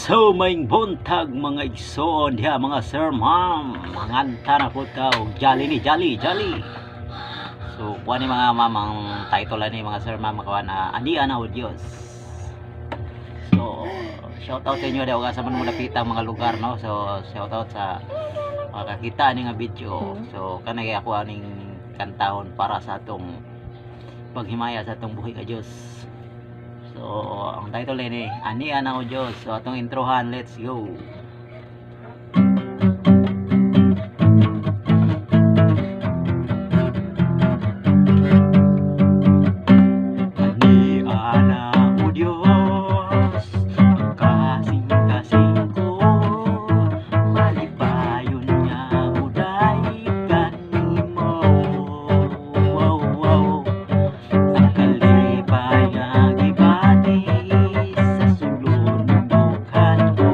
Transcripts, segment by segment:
So maing buntag mga igsoon diha mga sir ma'am, manganta na po ka og jolly ni jolly. So kuha ni mga mamang title ni mga sir ma'am makawan na Ania na o Diyos. So shout out sa inyo daw sa man mo napitang mga lugar no. So shout out sa makakita ni nga video. So kanay ako aning kantahon para sa atong paghimaya sa atong buhi ka Diyos. So, ang title ni Ania na o Diyos. So, atong introhan, let's go. Ania na o Diyos, kasing-kasing ko, malipayon niya uday kanimo. Wow. Ang kalipaya gibati sa sulod ng bukhan ko,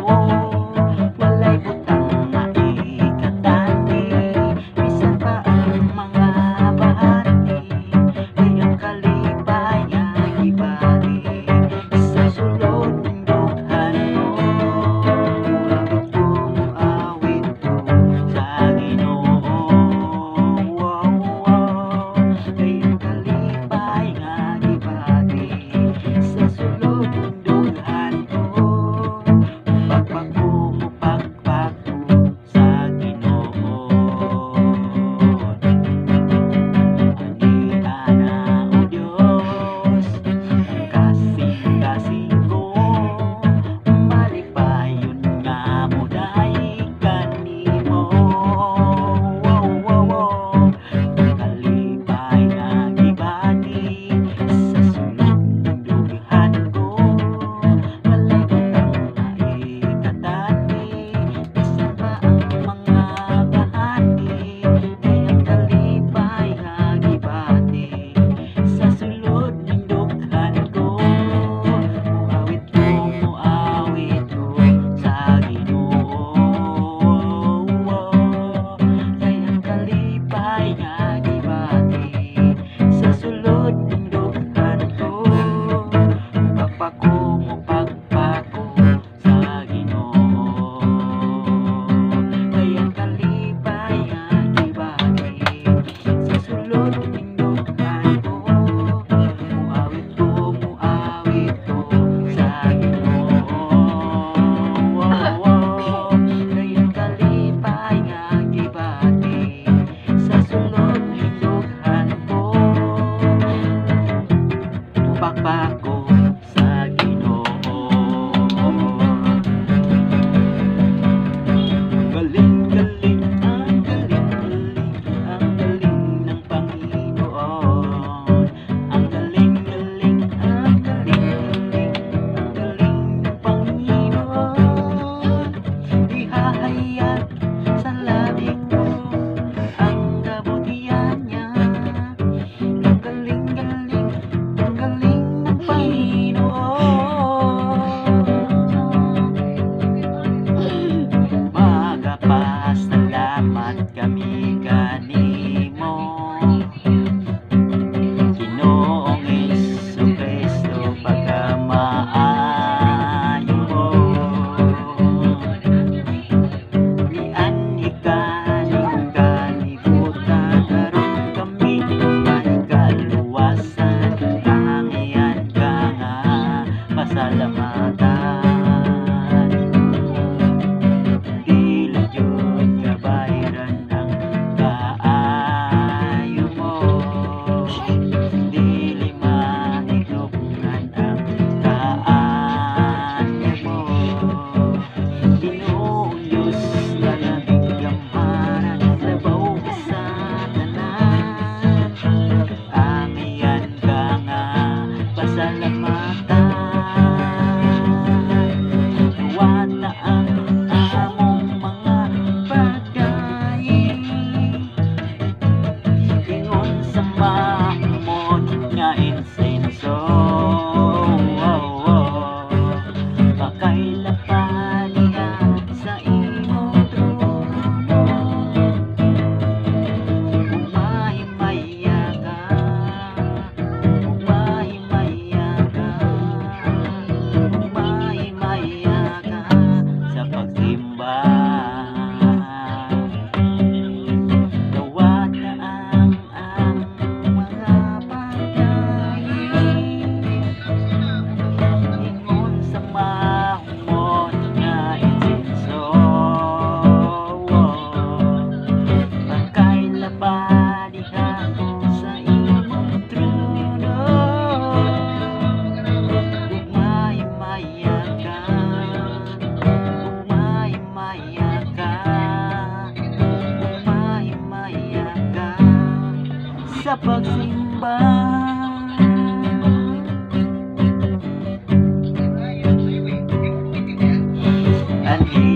Ania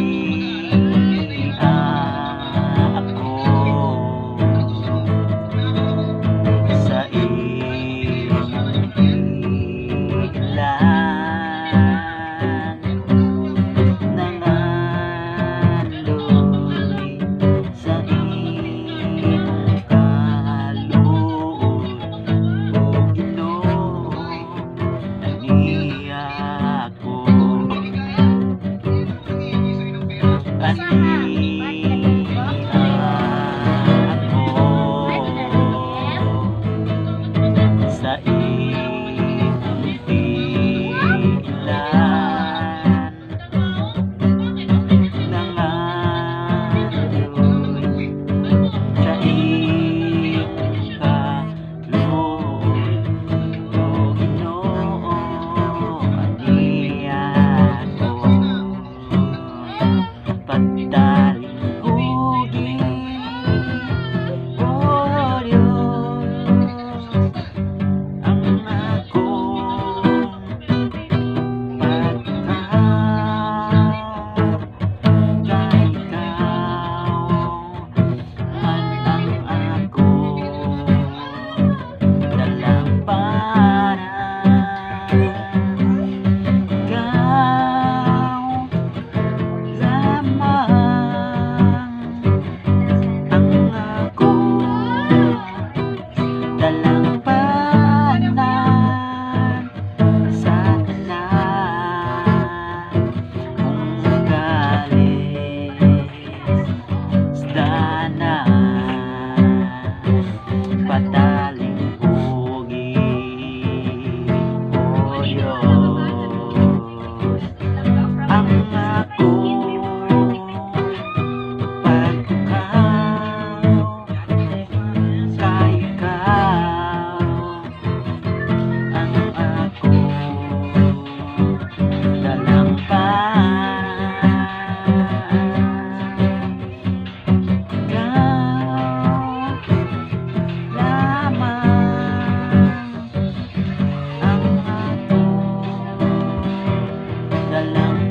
ako sa iyong ilan, nangaloy sa imong kaluoy, o Ginoo. Ania ako, sa iyong ilan, nangaloy sa iyong kaluoy, o Ginoo. Ania ako, pagdaling hugin, o Diyos, ang akong pagkaw, kay ikaw man ang akong dalampanan. Ikaw lamang ang akong dalampanan sa tanan kong galis danan, padaling hugin, o Diyos, ang akong pagkaw, kay ikaw ang akong dalampanan. Ikaw lamang ang akong dalampanan.